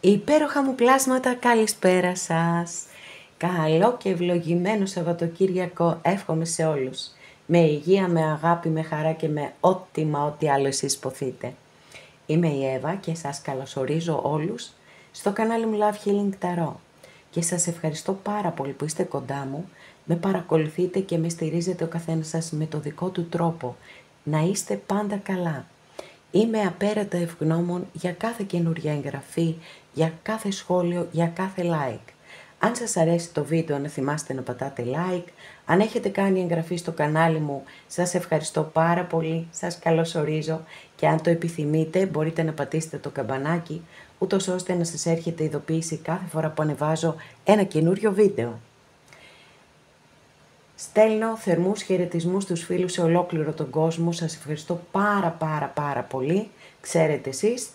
Υπέροχα μου πλάσματα, καλησπέρα σας. Καλό και ευλογημένο Σαββατοκύριακο εύχομαι σε όλους. Με υγεία, με αγάπη, με χαρά και με ό,τι άλλο εσείς ποθείτε. Είμαι η Εύα και σας καλωσορίζω όλους στο κανάλι μου Love Healing Tarot. Και σας ευχαριστώ πάρα πολύ που είστε κοντά μου, με παρακολουθείτε και με στηρίζετε ο καθένας σας με το δικό του τρόπο. Να είστε πάντα καλά. Είμαι απέρατα ευγνώμων για κάθε καινούργια εγγραφή, για κάθε σχόλιο, για κάθε like. Αν σας αρέσει το βίντεο να θυμάστε να πατάτε like. Αν έχετε κάνει εγγραφή στο κανάλι μου, σας ευχαριστώ πάρα πολύ, σας καλωσορίζω και αν το επιθυμείτε μπορείτε να πατήσετε το καμπανάκι, ούτως ώστε να σας έρχεται ειδοποίηση κάθε φορά που ανεβάζω ένα καινούριο βίντεο. Στέλνω θερμούς χαιρετισμούς στους φίλους σε ολόκληρο τον κόσμο. Σας ευχαριστώ πάρα πολύ, ξέρετε εσείς.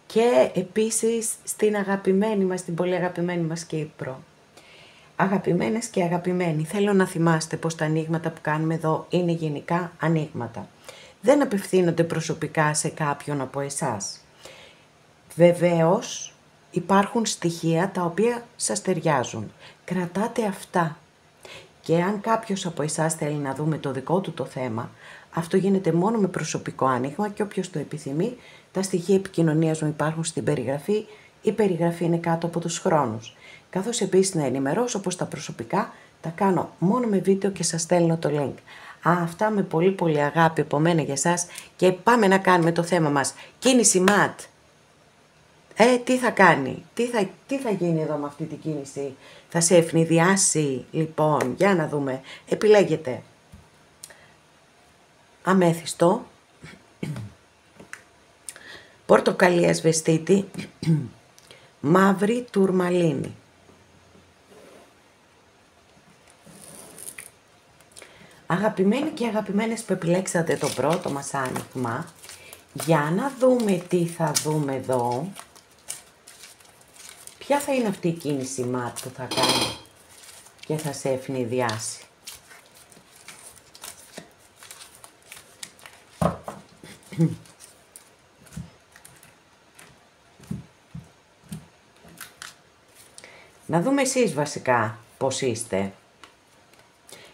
Και επίσης στην αγαπημένη μας, την πολύ αγαπημένη μας Κύπρο. Αγαπημένες και αγαπημένοι, θέλω να θυμάστε πως τα ανοίγματα που κάνουμε εδώ είναι γενικά ανοίγματα. Δεν απευθύνονται προσωπικά σε κάποιον από εσάς. Βεβαίως υπάρχουν στοιχεία τα οποία σας ταιριάζουν. Κρατάτε αυτά. Και αν κάποιος από εσάς θέλει να δούμε το δικό του το θέμα, αυτό γίνεται μόνο με προσωπικό άνοιγμα και όποιος το επιθυμεί, τα στοιχεία επικοινωνίας μου υπάρχουν στην περιγραφή, η περιγραφή είναι κάτω από τους χρόνους. Καθώς επίσης να ενημερώσω πως τα προσωπικά τα κάνω μόνο με βίντεο και σας στέλνω το link. Αυτά με πολύ αγάπη από μένα για εσάς και πάμε να κάνουμε το θέμα μας. Κίνηση ματ. Τι θα κάνει, τι θα γίνει εδώ με αυτή την κίνηση, θα σε ευνηδιάσει, λοιπόν, για να δούμε, επιλέγετε αμέθιστο, πορτοκαλί ασβεστίτη, μαύρη τουρμαλίνη. Αγαπημένοι και αγαπημένες που επιλέξατε το πρώτο μας άνοιγμα, για να δούμε τι θα δούμε εδώ. Ποια θα είναι αυτή η κίνηση ματ που θα κάνει και θα σε ευνηδιάσει. Να δούμε εσείς βασικά πώς είστε.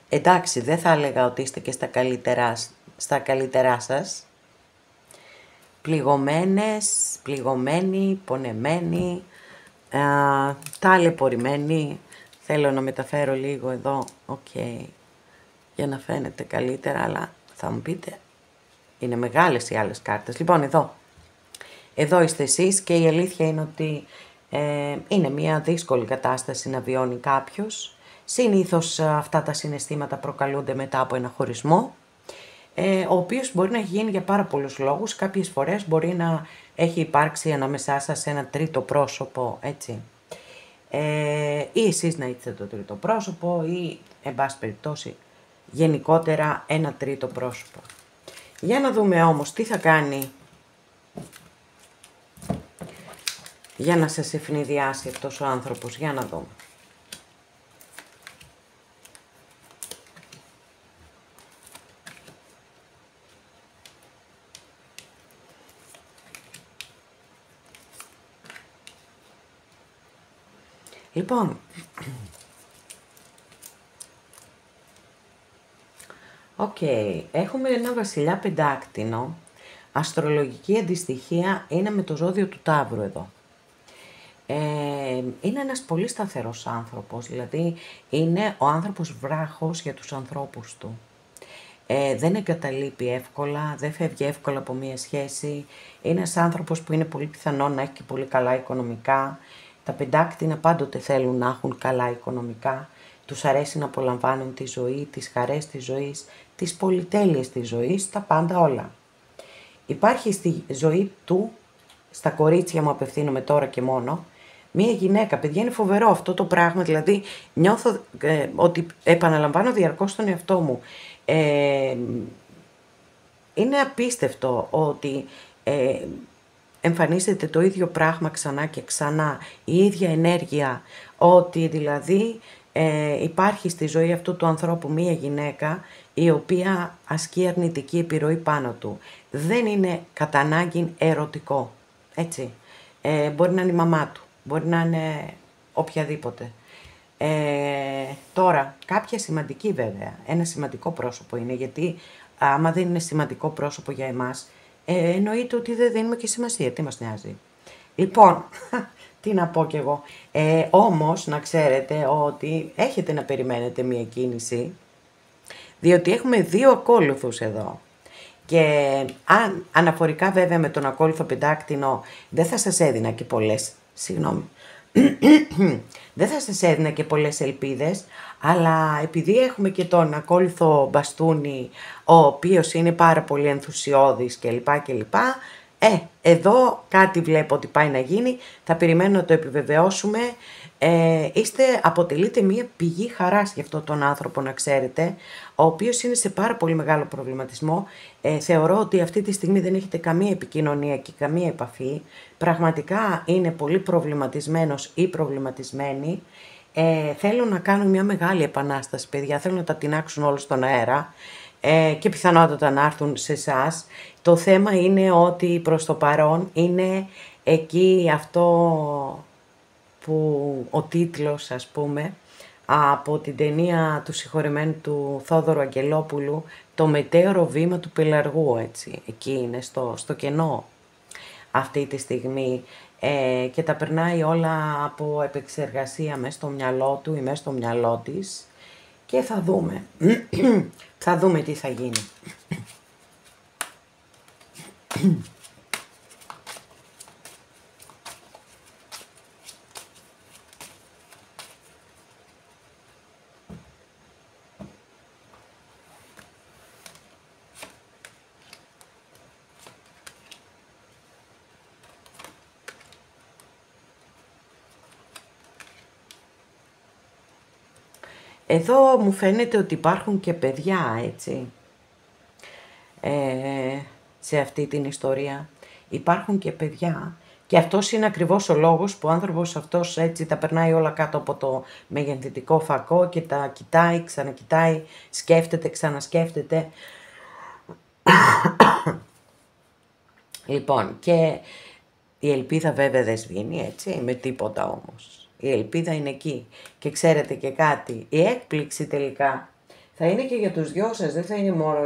Εντάξει, δεν θα έλεγα ότι είστε και στα καλύτερά σας. Πληγωμένοι, πονεμένοι, ταλαιπωρημένοι. Θέλω να μεταφέρω λίγο εδώ, για να φαίνεται καλύτερα, αλλά θα μου πείτε, είναι μεγάλες οι άλλες κάρτες. Λοιπόν, εδώ είστε εσείς και η αλήθεια είναι ότι είναι μια δύσκολη κατάσταση να βιώνει κάποιος. Συνήθως αυτά τα συναισθήματα προκαλούνται μετά από ένα χωρισμό, ο οποίος μπορεί να έχει γίνει για πάρα πολλούς λόγους. Κάποιες φορές μπορεί να έχει υπάρξει ανάμεσά σας ένα τρίτο πρόσωπο, έτσι. Ή εσείς να είστε το τρίτο πρόσωπο ή, εν πάση περιπτώσει, γενικότερα ένα τρίτο πρόσωπο. Για να δούμε όμως τι θα κάνει για να σας ευνηδιάσει αυτός ο άνθρωπος. Για να δούμε. Λοιπόν, έχουμε ένα βασιλιά πεντάκτηνο, αστρολογική αντιστοιχεία είναι με το ζώδιο του Ταύρου εδώ. Είναι ένας πολύ σταθερός άνθρωπος, δηλαδή είναι ο άνθρωπος βράχος για τους ανθρώπους του. Δεν εγκαταλείπει εύκολα, δεν φεύγει εύκολα από μία σχέση, είναι ένας άνθρωπος που είναι πολύ πιθανό να έχει και πολύ καλά οικονομικά. Τα πεντάκτηνα πάντοτε θέλουν να έχουν καλά οικονομικά, τους αρέσει να απολαμβάνουν τη ζωή, τις χαρές της ζωής, τις πολυτέλειες της ζωής, τα πάντα όλα. Υπάρχει στη ζωή του, στα κορίτσια μου απευθύνομαι τώρα και μόνο, μία γυναίκα. Παιδιά, είναι φοβερό αυτό το πράγμα, δηλαδή νιώθω ότι επαναλαμβάνω διαρκώς τον εαυτό μου. Είναι απίστευτο ότι εμφανίζεται το ίδιο πράγμα ξανά και ξανά, η ίδια ενέργεια, ότι δηλαδή υπάρχει στη ζωή αυτού του ανθρώπου μία γυναίκα η οποία ασκεί αρνητική επιρροή πάνω του. Δεν είναι κατά ανάγκη ερωτικό, έτσι. Μπορεί να είναι η μαμά του, μπορεί να είναι οποιαδήποτε. Τώρα, κάποια σημαντική βέβαια, ένα σημαντικό πρόσωπο είναι, γιατί άμα δεν είναι σημαντικό πρόσωπο για εμάς, εννοείται ότι δεν δίνουμε και σημασία, τι μας νοιάζει. Λοιπόν, τι να πω κι εγώ, όμως να ξέρετε ότι έχετε να περιμένετε μία κίνηση, διότι έχουμε 2 ακόλουθους εδώ. Και αν αναφορικά βέβαια με τον ακόλουθο πεντάκτηνο δεν θα σας έδινα και πολλές, δεν θα σας έδινα και πολλές ελπίδες, αλλά επειδή έχουμε και τον ακόλουθο μπαστούνι, ο οποίος είναι πάρα πολύ ενθουσιώδης κλπ. Εδώ κάτι βλέπω ότι πάει να γίνει, θα περιμένω να το επιβεβαιώσουμε. Αποτελείτε μία πηγή χαράς για αυτόν τον άνθρωπο, να ξέρετε, ο οποίος είναι σε πάρα πολύ μεγάλο προβληματισμό. Θεωρώ ότι αυτή τη στιγμή δεν έχετε καμία επικοινωνία και καμία επαφή. Πραγματικά είναι πολύ προβληματισμένος ή προβληματισμένη. Θέλω να κάνουν μια μεγάλη επανάσταση, παιδιά. Θέλω να τα τινάξουν όλους στον αέρα και πιθανότατα να έρθουν σε εσάς. Το θέμα είναι ότι προς το παρόν είναι εκεί αυτό που ο τίτλος, ας πούμε, από την ταινία του συγχωρεμένου του Θόδωρου Αγγελόπουλου, το μετέωρο βήμα του πελαργού, έτσι. Εκεί είναι στο κενό αυτή τη στιγμή και τα περνάει όλα από επεξεργασία μέσα στο μυαλό του ή μέσα στο μυαλό της και θα δούμε. Θα δούμε τι θα γίνει. Εδώ μου φαίνεται ότι υπάρχουν και παιδιά, έτσι, σε αυτή την ιστορία. Υπάρχουν και παιδιά και αυτός είναι ακριβώς ο λόγος που ο άνθρωπος αυτός έτσι τα περνάει όλα κάτω από το μεγενθητικό φακό και τα κοιτάει, ξανακοιτάει, σκέφτεται, ξανασκέφτεται. Λοιπόν, και η ελπίδα βέβαια δεν σβήνει, έτσι, με τίποτα όμως. Η ελπίδα είναι εκεί. Και ξέρετε και κάτι, η έκπληξη τελικά θα είναι και για τους δυο σας, δεν θα είναι μόνο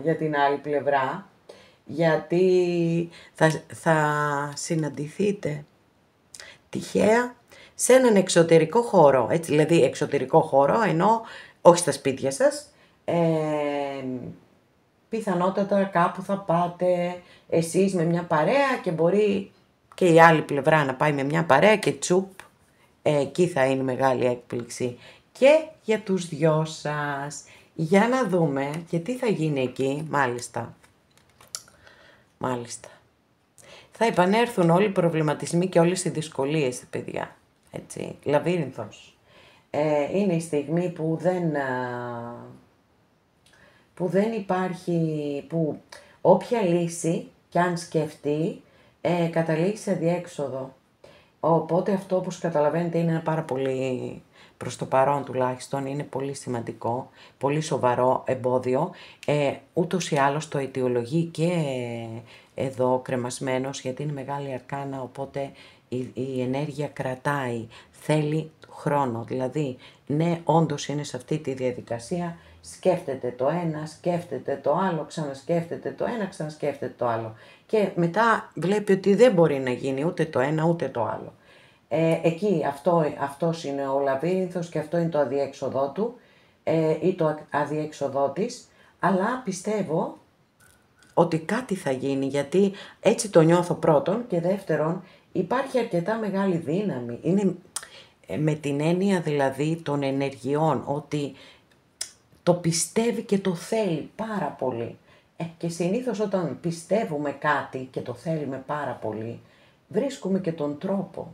για την άλλη πλευρά, γιατί θα συναντηθείτε τυχαία σε έναν εξωτερικό χώρο, έτσι, δηλαδή εξωτερικό χώρο, ενώ όχι στα σπίτια σας, πιθανότατα κάπου θα πάτε εσείς με μια παρέα και μπορεί και η άλλη πλευρά να πάει με μια παρέα και τσουπ, εκεί θα είναι μεγάλη έκπληξη και για τους δυο σας. Για να δούμε και τι θα γίνει εκεί, μάλιστα. Θα επανέλθουν όλοι οι προβληματισμοί και όλες οι δυσκολίες, παιδιά, έτσι, λαβύρινθος. Είναι η στιγμή που δεν υπάρχει, που όποια λύση κι αν σκεφτεί, καταλήγει σε διέξοδο. Οπότε αυτό, όπως καταλαβαίνετε, είναι ένα πάρα πολύ, προς το παρόν τουλάχιστον, είναι πολύ σημαντικό, πολύ σοβαρό εμπόδιο. Ούτως ή άλλως το αιτιολογεί και εδώ κρεμασμένος, γιατί είναι μεγάλη αρκάνα, οπότε η ενέργεια κρατάει, θέλει χρόνο. Δηλαδή, ναι, όντως είναι σε αυτή τη διαδικασία, σκέφτεται το ένα, σκέφτεται το άλλο, ξανασκέφτεται το ένα, ξανασκέφτεται το άλλο. Και μετά βλέπει ότι δεν μπορεί να γίνει ούτε το ένα ούτε το άλλο. Εκεί αυτός είναι ο λαβύρινθος και αυτό είναι το αδιέξοδό του ή το αδιέξοδό της, αλλά πιστεύω ότι κάτι θα γίνει, γιατί έτσι το νιώθω πρώτον, και δεύτερον υπάρχει αρκετά μεγάλη δύναμη. Είναι με την έννοια δηλαδή των ενεργειών, ότι το πιστεύει και το θέλει πάρα πολύ. Και συνήθως όταν πιστεύουμε κάτι και το θέλουμε πάρα πολύ, βρίσκουμε και τον τρόπο.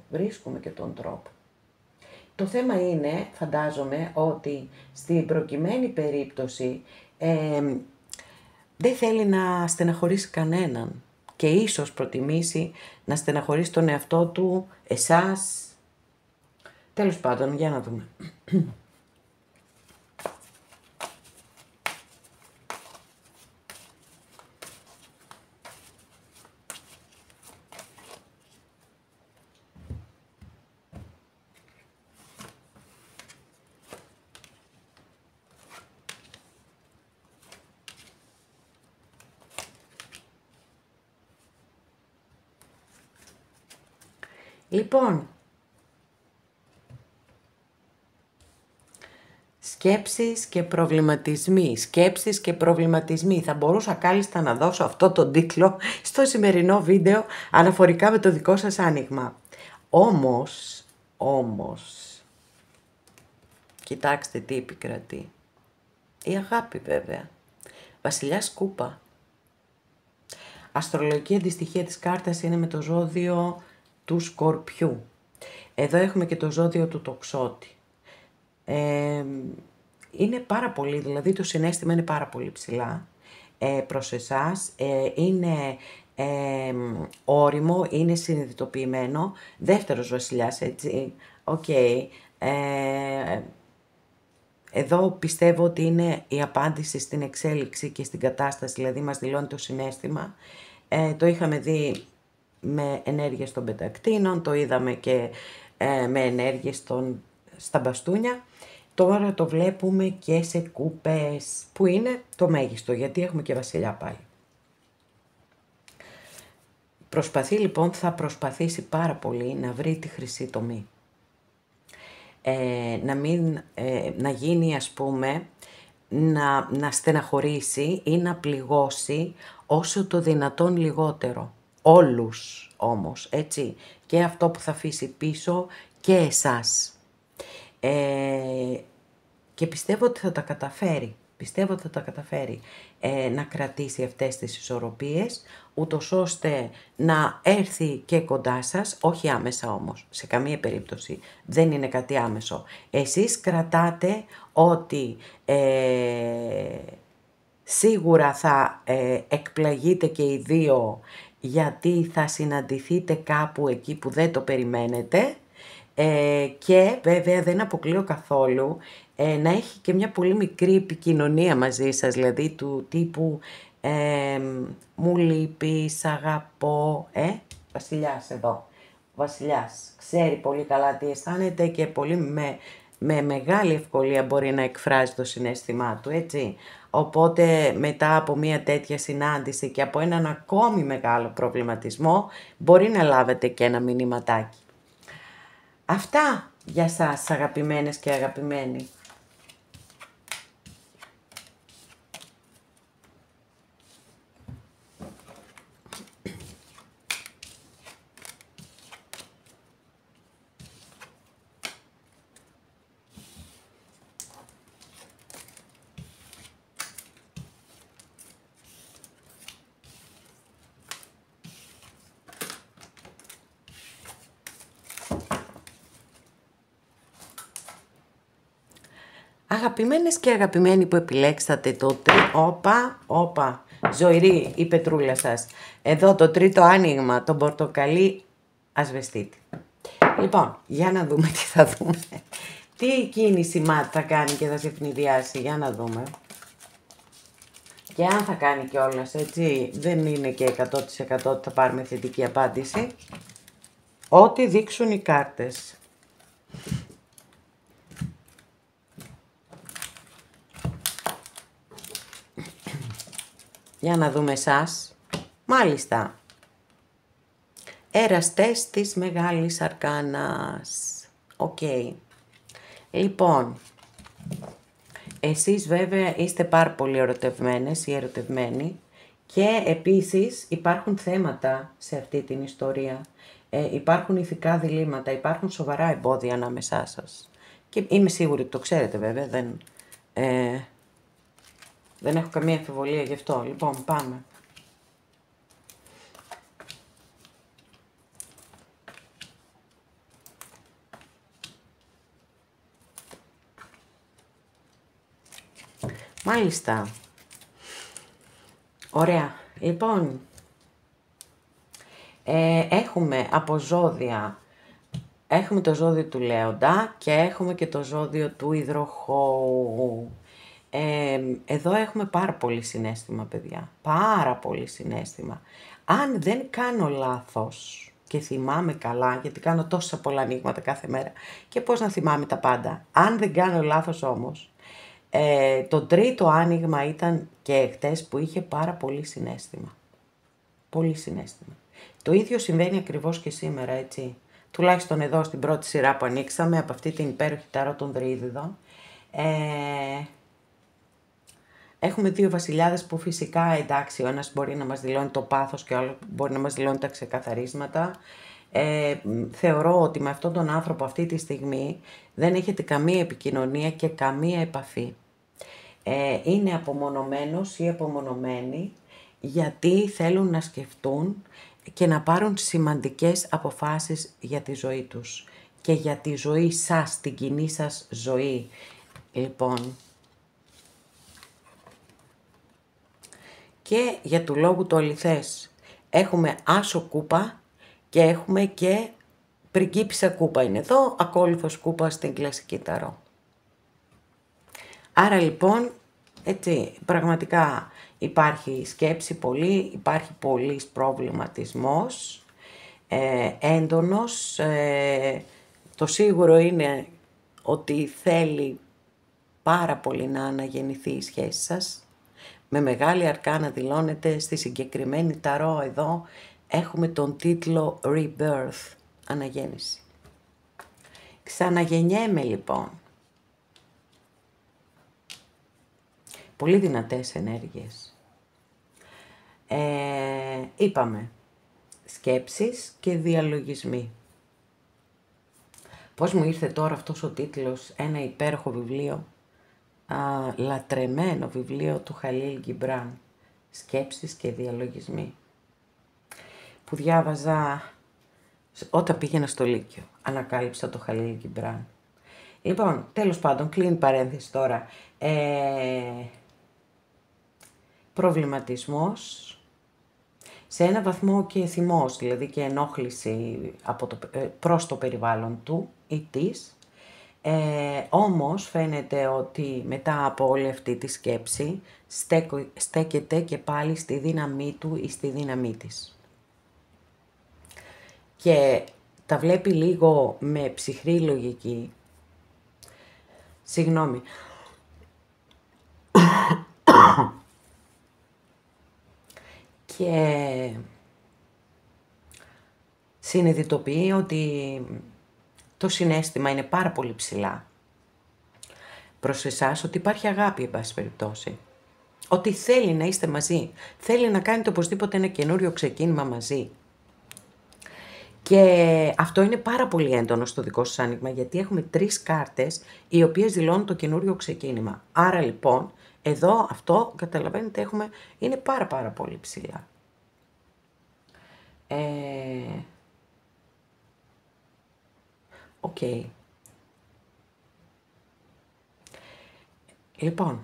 Το θέμα είναι, φαντάζομαι, ότι στην προκειμένη περίπτωση δεν θέλει να στεναχωρήσει κανέναν και ίσως προτιμήσει να στεναχωρήσει τον εαυτό του, εσάς. Τέλος πάντων, για να δούμε. Λοιπόν, σκέψεις και προβληματισμοί, σκέψεις και προβληματισμοί. Θα μπορούσα κάλλιστα να δώσω αυτό τον τίτλο στο σημερινό βίντεο αναφορικά με το δικό σας άνοιγμα. Όμως, κοιτάξτε τι επικρατεί. Η αγάπη βέβαια. Βασιλιάς Κούπα. Αστρολογική αντιστοιχεία της κάρτας είναι με το ζώδιο του Σκορπιού. Εδώ έχουμε και το ζώδιο του Τοξότη. Είναι πάρα πολύ, δηλαδή το συναίσθημα είναι πάρα πολύ ψηλά προς εσάς. Είναι όριμο, είναι συνειδητοποιημένο. Δεύτερος βασιλιάς, έτσι. Εδώ πιστεύω ότι είναι η απάντηση στην εξέλιξη και στην κατάσταση, δηλαδή μας δηλώνει το συναίσθημα. Το είχαμε δει με ενέργειες των πεντακτίνων, το είδαμε και με ενέργειες στα μπαστούνια. Τώρα το βλέπουμε και σε κούπες, που είναι το μέγιστο, γιατί έχουμε και βασιλιά πάλι. Προσπαθεί λοιπόν, θα προσπαθήσει πάρα πολύ να βρει τη χρυσή τομή. Να γίνει, ας πούμε, να στεναχωρήσει ή να πληγώσει όσο το δυνατόν λιγότερο. Όλους όμως, έτσι, και αυτό που θα αφήσει πίσω και εσάς. Και πιστεύω ότι θα τα καταφέρει. Να κρατήσει αυτές τις ισορροπίες, ούτως ώστε να έρθει και κοντά σας, όχι άμεσα όμως, σε καμία περίπτωση, δεν είναι κάτι άμεσο. Εσείς κρατάτε ότι σίγουρα θα εκπλαγείτε και οι δύο, γιατί θα συναντηθείτε κάπου εκεί που δεν το περιμένετε. Και βέβαια δεν αποκλείω καθόλου να έχει και μια πολύ μικρή επικοινωνία μαζί σας, δηλαδή του τύπου μου λείπεις, αγαπώ, βασιλιάς εδώ, βασιλιάς, ξέρει πολύ καλά τι αισθάνεται και πολύ με μεγάλη ευκολία μπορεί να εκφράζει το συναίσθημά του, έτσι. Οπότε μετά από μια τέτοια συνάντηση και από έναν ακόμη μεγάλο προβληματισμό μπορεί να λάβετε και ένα μηνυματάκι. Αυτά για σας, αγαπημένες και αγαπημένοι. Αγαπημένες και αγαπημένοι που επιλέξατε το όπα, ζωηρή η πετρούλα σας. Εδώ το τρίτο άνοιγμα, το πορτοκαλί ασβεστίτη. Λοιπόν, για να δούμε τι θα δούμε. Τι κίνηση μάτ θα κάνει και θα σε ευνηδιάσει, για να δούμε. Και αν θα κάνει κιόλας, έτσι, δεν είναι και 100% ότι θα πάρουμε θετική απάντηση. Ό,τι δείξουν οι κάρτες. Για να δούμε εσάς. Μάλιστα. Εραστές της Μεγάλης Αρκάνας. Οκ. Λοιπόν, εσείς βέβαια είστε πάρα πολύ ερωτευμένες ή ερωτευμένοι και επίσης υπάρχουν θέματα σε αυτή την ιστορία. Υπάρχουν ηθικά διλήμματα, υπάρχουν σοβαρά εμπόδια ανάμεσά σας. Και είμαι σίγουρη ότι το ξέρετε βέβαια, δεν έχω καμία αμφιβολία γι' αυτό. Λοιπόν, πάμε. Μάλιστα. Ωραία. Λοιπόν, έχουμε από ζώδια, έχουμε το ζώδιο του Λέοντα και έχουμε και το ζώδιο του Υδροχόου. Εδώ έχουμε πάρα πολύ συναίσθημα, παιδιά. Πάρα πολύ συναίσθημα. Αν δεν κάνω λάθος και θυμάμαι καλά, γιατί κάνω τόσα πολλά ανοίγματα κάθε μέρα και πώς να θυμάμαι τα πάντα. Αν δεν κάνω λάθος όμως, το τρίτο άνοιγμα ήταν και χτες που είχε πάρα πολύ συναίσθημα. Πολύ συναίσθημα. Το ίδιο συμβαίνει ακριβώς και σήμερα, έτσι. τουλάχιστον εδώ στην πρώτη σειρά που ανοίξαμε, από αυτή την υπέροχη ταρό των Δρύδιδων. Έχουμε δύο βασιλιάδες που φυσικά, εντάξει, ο ένας μπορεί να μας δηλώνει το πάθος και ο άλλος μπορεί να μας δηλώνει τα ξεκαθαρίσματα. Θεωρώ ότι με αυτόν τον άνθρωπο αυτή τη στιγμή δεν έχετε καμία επικοινωνία και καμία επαφή. Είναι απομονωμένος ή απομονωμένη γιατί θέλουν να σκεφτούν και να πάρουν σημαντικές αποφάσεις για τη ζωή τους και για τη ζωή σας, την κοινή σας ζωή. Λοιπόν, και για του λόγου το αληθές έχουμε άσο κούπα και έχουμε και πριγκίπισσα κούπα είναι εδώ, ακόλουθος κούπα στην κλασική ταρό. Άρα λοιπόν, έτσι, πραγματικά υπάρχει σκέψη πολύ, υπάρχει πολύς προβληματισμός, έντονος. Το σίγουρο είναι ότι θέλει πάρα πολύ να αναγεννηθεί η σχέση σας. Με μεγάλη αρκάνα δηλώνεται στη συγκεκριμένη ταρό εδώ, έχουμε τον τίτλο Rebirth, αναγέννηση. Ξαναγεννιέμαι λοιπόν. Πολύ δυνατές ενέργειες. Είπαμε, σκέψεις και διαλογισμοί. Πώς μου ήρθε τώρα αυτός ο τίτλος, ένα υπέροχο βιβλίο, λατρεμένο βιβλίο του Χαλίλ Γκιμπράν, σκέψεις και διαλογισμοί, που διάβαζα όταν πήγαινα στο Λύκειο. Ανακάλυψα το Χαλίλ Γκιμπράν. Λοιπόν, τέλος πάντων, κλείνει παρένθεση τώρα. Προβληματισμός, σε ένα βαθμό και θυμός, δηλαδή και ενόχληση από προς το περιβάλλον του ή της. Όμως φαίνεται ότι μετά από όλη αυτή τη σκέψη στέκεται και πάλι στη δύναμή του ή στη δύναμή της. Και τα βλέπει λίγο με ψυχρή λογική. Συγγνώμη. Και συνειδητοποιεί ότι το συναίσθημα είναι πάρα πολύ ψηλά προς εσάς, ότι υπάρχει αγάπη, εν πάση περιπτώσει. Ότι θέλει να είστε μαζί, θέλει να κάνετε οπωσδήποτε ένα καινούριο ξεκίνημα μαζί. Και αυτό είναι πάρα πολύ έντονο στο δικό σας άνοιγμα, γιατί έχουμε 3 κάρτες οι οποίες δηλώνουν το καινούριο ξεκίνημα. Άρα λοιπόν, εδώ αυτό, καταλαβαίνετε, είναι πάρα πολύ ψηλά. Οκ. Λοιπόν,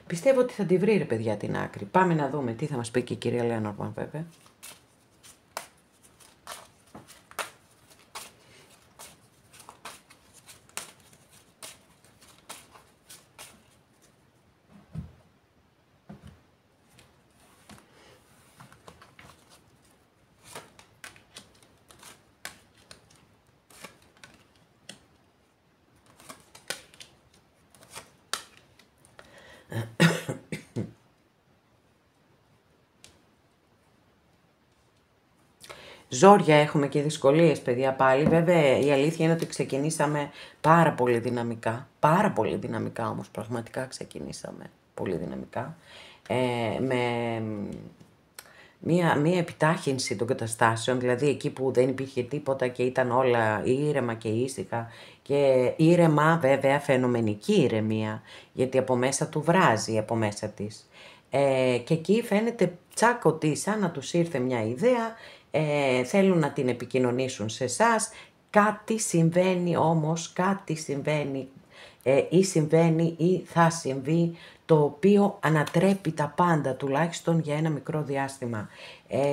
πιστεύω ότι θα τη βρει, ρε παιδιά, την άκρη. Πάμε να δούμε τι θα μας πει και η κυρία Λέονορμαν, βέβαια. Ζόρια έχουμε και δυσκολίες, παιδιά, πάλι. Βέβαια, η αλήθεια είναι ότι ξεκινήσαμε πάρα πολύ δυναμικά. Πάρα πολύ δυναμικά όμως, πραγματικά ξεκινήσαμε πολύ δυναμικά. Με μία επιτάχυνση των καταστάσεων, δηλαδή εκεί που δεν υπήρχε τίποτα και ήταν όλα ήρεμα και ήσυχα. Και ήρεμα, βέβαια, φαινομενική ηρεμία, γιατί από μέσα του βράζει, από μέσα της. Και εκεί φαίνεται τσάκ ότι σαν να τους ήρθε μια ιδέα, θέλουν να την επικοινωνήσουν σε εσάς. Κάτι συμβαίνει όμως, κάτι συμβαίνει ή συμβαίνει ή θα συμβεί, το οποίο ανατρέπει τα πάντα, τουλάχιστον για ένα μικρό διάστημα.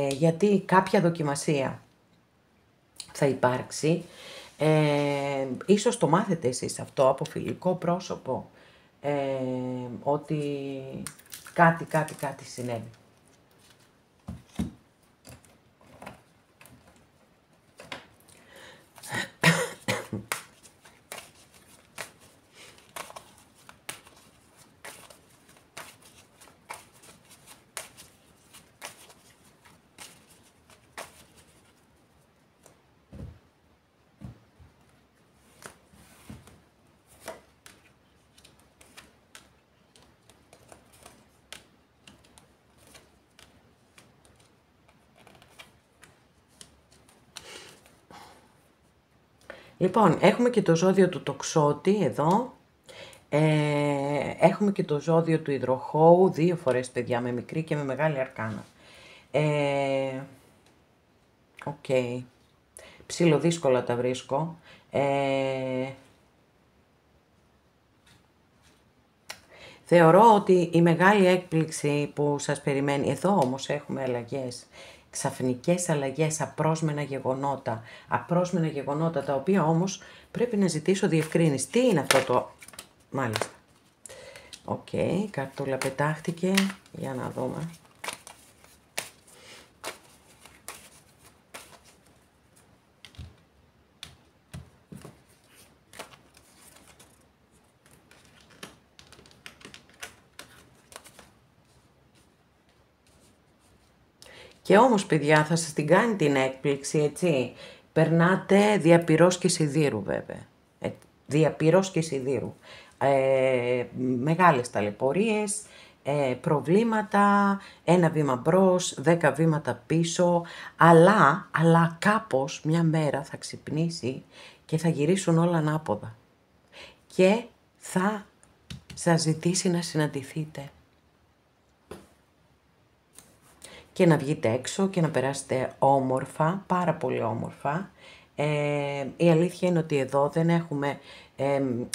Γιατί κάποια δοκιμασία θα υπάρξει, ίσως το μάθετε εσείς αυτό από φιλικό πρόσωπο, ότι κάτι συνέβη. Λοιπόν, έχουμε και το ζώδιο του τοξότη εδώ. Έχουμε και το ζώδιο του υδροχόου, 2 φορές παιδιά, με μικρή και με μεγάλη αρκάνα. Οκ. Ψιλοδύσκολα τα βρίσκω. Θεωρώ ότι η μεγάλη έκπληξη που σας περιμένει, εδώ όμως έχουμε αλλαγές, ξαφνικές αλλαγές, απρόσμενα γεγονότα, τα οποία όμως πρέπει να ζητήσω διευκρίνηση. Τι είναι αυτό το... Μάλιστα. Οκ, καρτούλα πετάχτηκε, για να δούμε. Και όμως, παιδιά, θα σας την κάνει την έκπληξη, έτσι. Περνάτε διαπυρός και σιδήρου, βέβαια. Διαπυρός και σιδήρου. Μεγάλες ταλαιπωρίες, προβλήματα, 1 βήμα μπρος, 10 βήματα πίσω, αλλά κάπως μια μέρα θα ξυπνήσει και θα γυρίσουν όλα ανάποδα. Και θα σας ζητήσει να συναντηθείτε. Και να βγείτε έξω και να περάσετε όμορφα, πάρα πολύ όμορφα. Η αλήθεια είναι ότι εδώ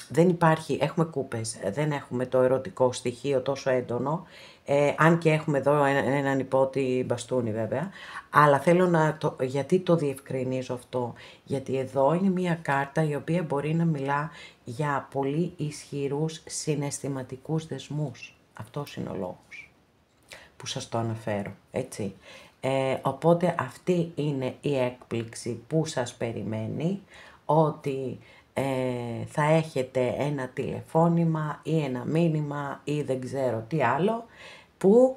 δεν υπάρχει, έχουμε κούπες, δεν έχουμε το ερωτικό στοιχείο τόσο έντονο, αν και έχουμε εδώ έναν υπότι μπαστούνι βέβαια, αλλά θέλω γιατί το διευκρινίζω αυτό, γιατί εδώ είναι μια κάρτα η οποία μπορεί να μιλά για πολύ ισχυρούς συναισθηματικούς δεσμούς. Αυτός είναι ο λόγος που σας το αναφέρω, έτσι. Οπότε αυτή είναι η έκπληξη που σας περιμένει, ότι θα έχετε ένα τηλεφώνημα ή ένα μήνυμα ή δεν ξέρω τι άλλο, που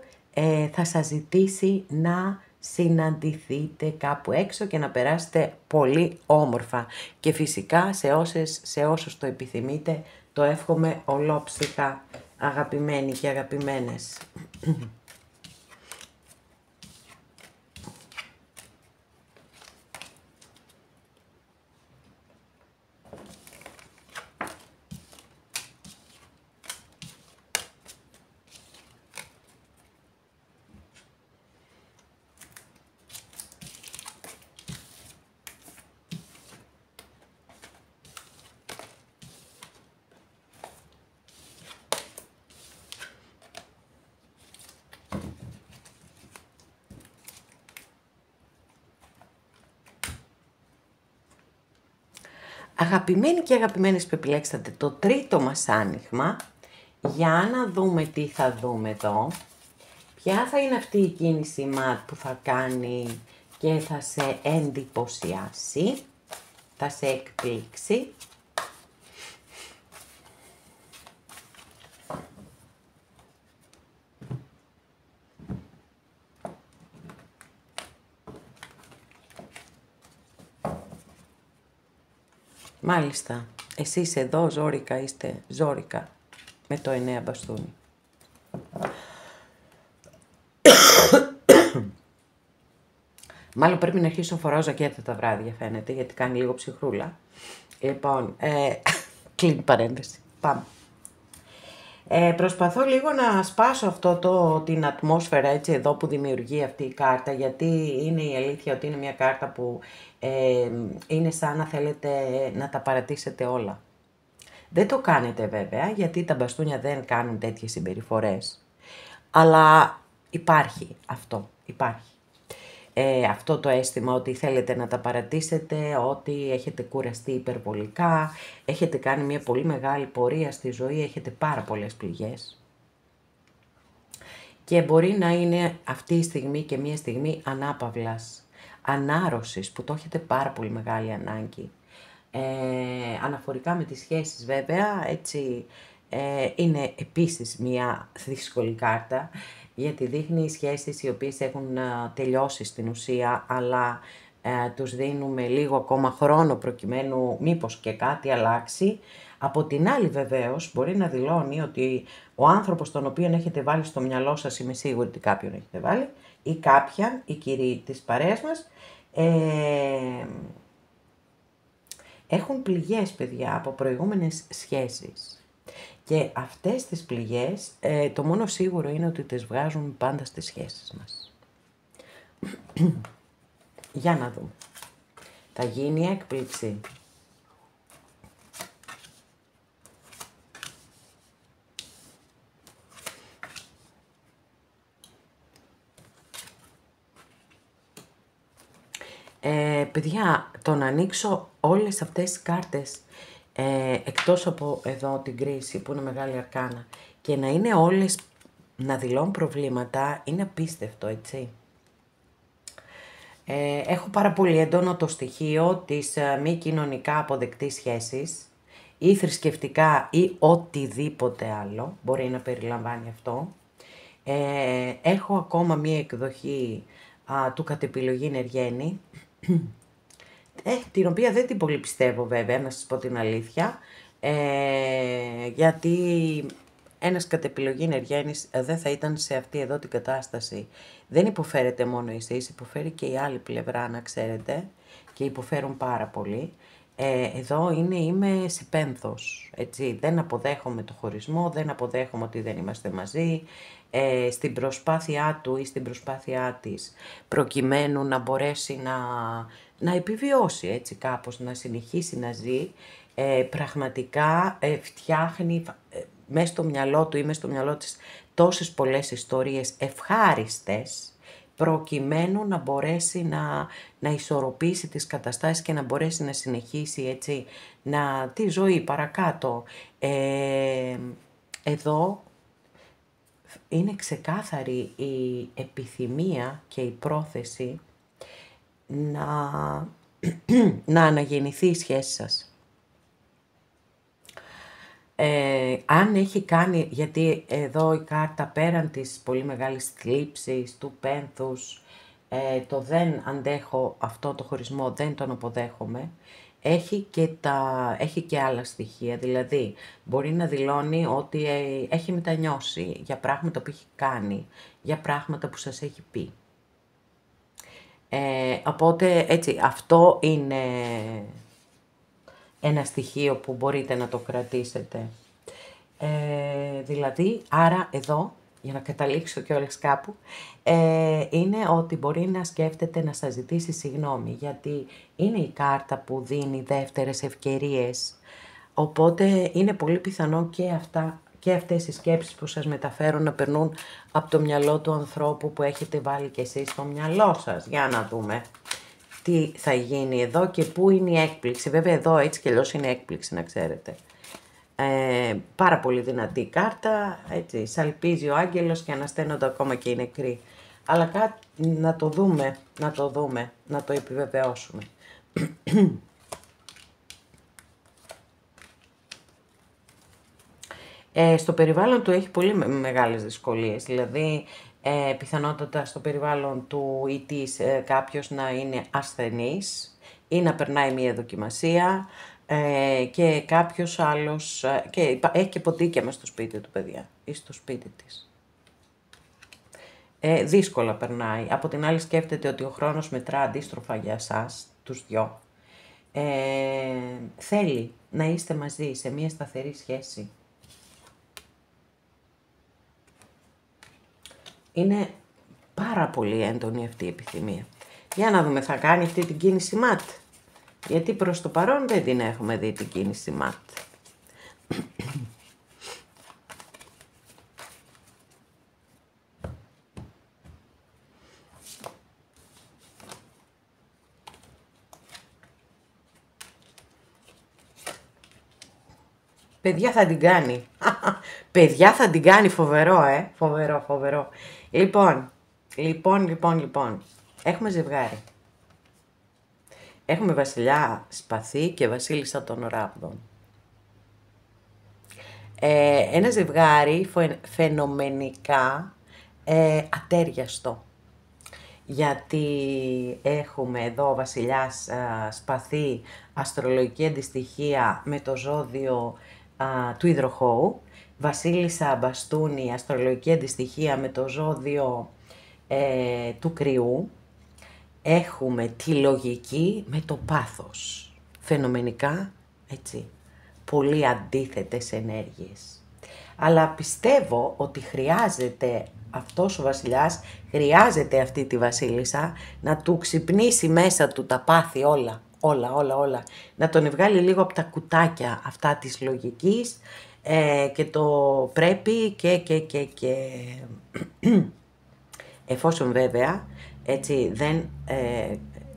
θα σας ζητήσει να συναντηθείτε κάπου έξω και να περάσετε πολύ όμορφα. Και φυσικά σε όσους το επιθυμείτε, το εύχομαι ολόψυχα, αγαπημένοι και αγαπημένες. Αγαπημένοι και αγαπημένες που επιλέξατε το τρίτο μας άνοιγμα, για να δούμε τι θα δούμε εδώ. Ποια θα είναι αυτή η κίνηση ματ που θα κάνει και θα σε εντυπωσιάσει, θα σε εκπλήξει. Μάλιστα, εσείς εδώ ζόρικα είστε, ζόρικα, με το 9 μπαστούνι. Μάλλον πρέπει να αρχίσω να φοράω ζακέτα τα βράδια, φαίνεται, γιατί κάνει λίγο ψυχρούλα. Λοιπόν, κλείνει παρένθεση, πάμε. Προσπαθώ λίγο να σπάσω την ατμόσφαιρα έτσι εδώ που δημιουργεί αυτή η κάρτα, γιατί είναι η αλήθεια ότι είναι μια κάρτα που είναι σαν να θέλετε να τα παρατήσετε όλα. Δεν το κάνετε βέβαια, γιατί τα μπαστούνια δεν κάνουν τέτοιες συμπεριφορές, αλλά υπάρχει αυτό, υπάρχει. Αυτό το αίσθημα ότι θέλετε να τα παρατήσετε, ότι έχετε κουραστεί υπερβολικά, έχετε κάνει μια πολύ μεγάλη πορεία στη ζωή, έχετε πάρα πολλές πληγές. Και μπορεί να είναι αυτή η στιγμή και μια στιγμή ανάπαυλας, ανάρρωσης, που το έχετε πάρα πολύ μεγάλη ανάγκη. Αναφορικά με τις σχέσεις βέβαια, έτσι, είναι επίσης μια δύσκολη κάρτα, γιατί δείχνει σχέσεις οι οποίες έχουν τελειώσει στην ουσία, αλλά τους δίνουμε λίγο ακόμα χρόνο προκειμένου μήπως και κάτι αλλάξει. Από την άλλη βεβαίως μπορεί να δηλώνει ότι ο άνθρωπος τον οποίο έχετε βάλει στο μυαλό σας, είμαι σίγουρη ότι κάποιον έχετε βάλει, ή κάποια, η κυρία της παρέας μας, έχουν πληγές, παιδιά, από προηγούμενες σχέσεις. Και αυτές τις πληγές, το μόνο σίγουρο είναι ότι τις βγάζουν πάντα στις σχέσεις μας. Για να δούμε. Θα γίνει έκπληξη. Παιδιά, το να ανοίξω όλες αυτές τις κάρτες, εκτός από εδώ την κρίση που είναι μεγάλη αρκάνα, και να είναι όλες να δηλώνουν προβλήματα, είναι απίστευτο, έτσι. Έχω πάρα πολύ έντονο το στοιχείο της μη κοινωνικά αποδεκτής σχέσης ή θρησκευτικά ή οτιδήποτε άλλο, μπορεί να περιλαμβάνει αυτό. Έχω ακόμα μία εκδοχή του κατ' επιλογή Ενεργένη, την οποία δεν την πολύ πιστεύω βέβαια, να σας πω την αλήθεια, γιατί ένας κατ' επιλογή Ενεργένης δεν θα ήταν σε αυτή εδώ την κατάσταση. Δεν υποφέρετε μόνο εσείς, υποφέρει και η άλλη πλευρά, να ξέρετε, και υποφέρουν πάρα πολύ. Εδώ είμαι συμπένθος, έτσι, δεν αποδέχομαι το χωρισμό, δεν αποδέχομαι ότι δεν είμαστε μαζί, στην προσπάθειά του ή στην προσπάθειά της, προκειμένου να μπορέσει να επιβιώσει, έτσι κάπως, να συνεχίσει να ζει, πραγματικά φτιάχνει μέσα στο μυαλό του ή μέσα στο μυαλό της τόσες πολλές ιστορίες ευχάριστες, προκειμένου να μπορέσει να ισορροπήσει τις καταστάσεις και να μπορέσει να συνεχίσει, έτσι, τη ζωή παρακάτω. Εδώ είναι ξεκάθαρη η επιθυμία και η πρόθεση να αναγεννηθεί η σχέση σας. Αν έχει κάνει, γιατί εδώ η κάρτα πέραν της πολύ μεγάλης θλίψης, του πένθους, το δεν αντέχω αυτό το χωρισμό, δεν τον αποδέχομαι, έχει και άλλα στοιχεία, δηλαδή μπορεί να δηλώνει ότι έχει μετανιώσει για πράγματα που έχει κάνει, για πράγματα που σας έχει πει. Οπότε έτσι, αυτό είναι ένα στοιχείο που μπορείτε να το κρατήσετε. Δηλαδή, άρα εδώ, για να καταλήξω κιόλας κάπου, είναι ότι μπορεί να σκέφτεται να σας ζητήσει συγγνώμη, γιατί είναι η κάρτα που δίνει δεύτερες ευκαιρίες, οπότε είναι πολύ πιθανό και αυτές οι σκέψεις που σας μεταφέρουν να περνούν από το μυαλό του ανθρώπου που έχετε βάλει κι εσείς στο μυαλό σας. Για να δούμε τι θα γίνει εδώ και πού είναι η έκπληξη. Βέβαια εδώ έτσι κι αλλιώς είναι έκπληξη, να ξέρετε. Πάρα πολύ δυνατή κάρτα, έτσι, σαλπίζει ο άγγελος και ανασταίνονται ακόμα και οι νεκροί. Αλλά να το δούμε, να το επιβεβαιώσουμε. Στο περιβάλλον του έχει πολύ μεγάλες δυσκολίες, δηλαδή πιθανότατα στο περιβάλλον του ή της κάποιος να είναι ασθενής ή να περνάει μία δοκιμασία και κάποιος άλλος, και έχει και ποντίκια μες στο σπίτι του, παιδιά, ή στο σπίτι της. Δύσκολα περνάει. Από την άλλη σκέφτεται ότι ο χρόνος μετρά αντίστροφα για εσάς, τους δυο. Θέλει να είστε μαζί σε μία σταθερή σχέση. Είναι πάρα πολύ έντονη αυτή η επιθυμία. Για να δούμε, θα κάνει αυτή την κίνηση ματ. Γιατί προς το παρόν δεν την έχουμε δει την κίνηση ματ. Παιδιά θα την κάνει. Παιδιά θα την κάνει, φοβερό, φοβερό. Λοιπόν. Έχουμε ζευγάρι. Έχουμε βασιλιά σπαθί και βασίλισσα των ράβδων. Ένα ζευγάρι φαινομενικά ατέριαστο. Γιατί έχουμε εδώ βασιλιάς σπαθί, αστρολογική αντιστοιχεία με το ζώδιο του υδροχόου, βασίλισσα μπαστούνι, αστρολογική αντιστοιχεία με το ζώδιο του κρυού. Έχουμε τη λογική με το πάθος. φαινομενικά, έτσι, πολύ αντίθετες ενέργειες. Αλλά πιστεύω ότι χρειάζεται αυτός ο βασιλιάς, χρειάζεται αυτή τη βασίλισσα να του ξυπνήσει μέσα του τα πάθη όλα, να τον βγάλει λίγο από τα κουτάκια αυτά της λογικής και το πρέπει και εφόσον βέβαια έτσι δεν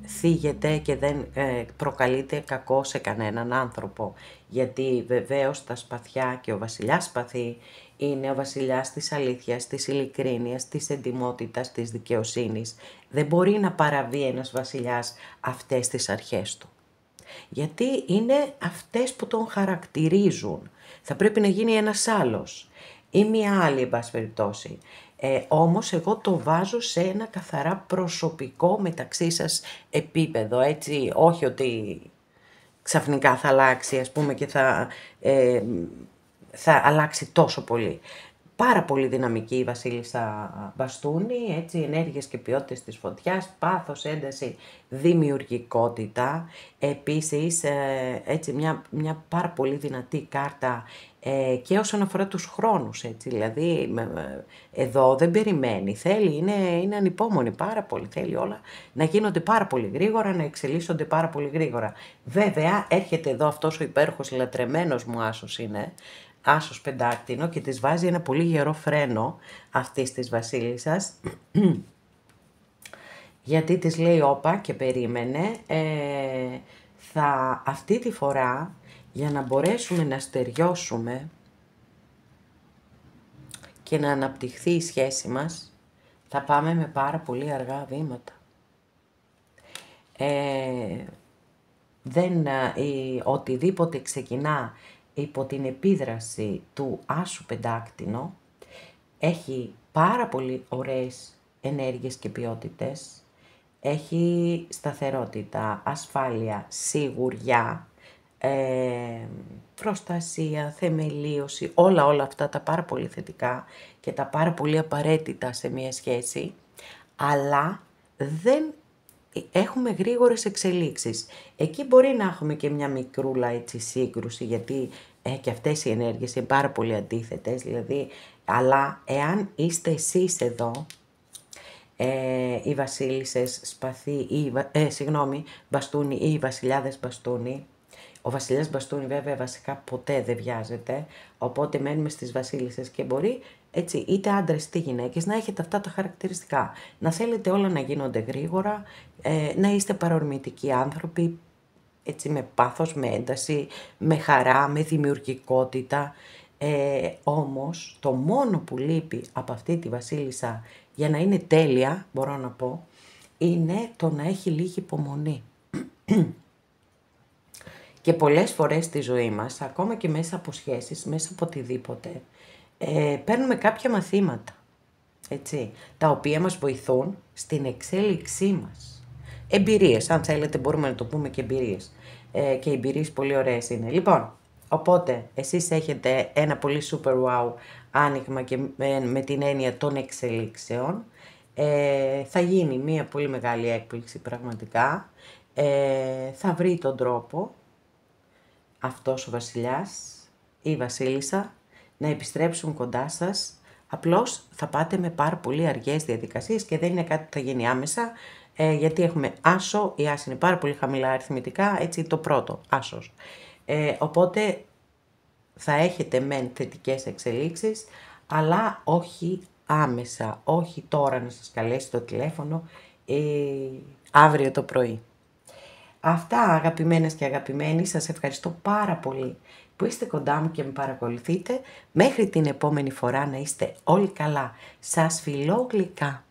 θίγεται και δεν προκαλείται κακό σε κανέναν άνθρωπο, γιατί βεβαίως τα σπαθιά και ο βασιλιάς σπαθί είναι ο βασιλιάς της αλήθειας, της ειλικρίνειας, της εντιμότητας, της δικαιοσύνης. Δεν μπορεί να παραβεί ένας βασιλιάς αυτές τις αρχές του, γιατί είναι αυτές που τον χαρακτηρίζουν. Θα πρέπει να γίνει ένας άλλος ή μία άλλη, εν πάση περιπτώσει. Όμως εγώ το βάζω σε ένα καθαρά προσωπικό μεταξύ σας επίπεδο, έτσι, όχι ότι ξαφνικά θα αλλάξει, ας πούμε, και θα αλλάξει τόσο πολύ. Πάρα πολύ δυναμική η βασίλισσα Μπαστούνη, έτσι, ενέργειες και ποιότητες της φωτιάς, πάθος, ένταση, δημιουργικότητα. Επίσης, έτσι, μια πάρα πολύ δυνατή κάρτα και όσον αφορά τους χρόνους, έτσι, δηλαδή εδώ δεν περιμένει, θέλει, είναι ανυπόμονη πάρα πολύ, θέλει όλα να γίνονται πάρα πολύ γρήγορα, να εξελίσσονται πάρα πολύ γρήγορα. Βέβαια, έρχεται εδώ αυτός ο υπέροχος λατρεμένος μου άσος είναι, άσος πεντάκτηνο, και της βάζει ένα πολύ γερό φρένο αυτής της βασίλισσας, γιατί της λέει όπα και περίμενε, αυτή τη φορά για να μπορέσουμε να στεριώσουμε και να αναπτυχθεί η σχέση μας, θα πάμε με πάρα πολύ αργά βήματα. Οτιδήποτε ξεκινά υπό την επίδραση του άσου πεντάκτηνο έχει πάρα πολύ ωραίες ενέργειες και ποιότητες, έχει σταθερότητα, ασφάλεια, σιγουριά, προστασία, θεμελίωση, όλα αυτά τα πάρα πολύ θετικά και τα πάρα πολύ απαραίτητα σε μια σχέση, αλλά δεν έχουμε γρήγορες εξελίξεις. Εκεί μπορεί να έχουμε και μια μικρούλα, έτσι, σύγκρουση, γιατί και αυτές οι ενέργειες είναι πάρα πολύ αντίθετες, δηλαδή, αλλά εάν είστε εσείς εδώ, οι βασίλισσες σπαθί, μπαστούνι ή οι βασιλιάδες μπαστούνι, ο βασιλιάς μπαστούνι βέβαια βασικά ποτέ δεν βιάζεται, οπότε μένουμε στις βασίλισσες και μπορεί, έτσι, είτε άντρες είτε γυναίκες, να έχετε αυτά τα χαρακτηριστικά. Να θέλετε όλα να γίνονται γρήγορα, να είστε παρορμητικοί άνθρωποι, έτσι, με πάθος, με ένταση, με χαρά, με δημιουργικότητα. Όμως το μόνο που λείπει από αυτή τη βασίλισσα για να είναι τέλεια, μπορώ να πω, είναι το να έχει λίγη υπομονή. Και πολλές φορές στη ζωή μας, ακόμα και μέσα από σχέσεις, μέσα από οτιδήποτε, παίρνουμε κάποια μαθήματα, έτσι, τα οποία μας βοηθούν στην εξέλιξή μας. Εμπειρίες, αν θέλετε μπορούμε να το πούμε και εμπειρίες. Και οι εμπειρίες πολύ ωραίες είναι. Λοιπόν, οπότε εσείς έχετε ένα πολύ super wow άνοιγμα και με την έννοια των εξελίξεων. Θα γίνει μια πολύ μεγάλη έκπληξη πραγματικά. Θα βρει τον τρόπο αυτός ο βασιλιάς ή η βασίλισσα να επιστρέψουν κοντά σας. Απλώς θα πάτε με πάρα πολύ αργές διαδικασίες και δεν είναι κάτι που θα γίνει άμεσα, γιατί έχουμε άσο, η άση είναι πάρα πολύ χαμηλά αριθμητικά, έτσι, το πρώτο άσος. Οπότε θα έχετε μεν θετικές εξελίξεις, αλλά όχι άμεσα, όχι τώρα να σας καλέσει το τηλέφωνο, αύριο το πρωί. Αυτά, αγαπημένες και αγαπημένοι, σας ευχαριστώ πάρα πολύ που είστε κοντά μου και με παρακολουθείτε. Μέχρι την επόμενη φορά να είστε όλοι καλά. Σας φιλώ γλυκά.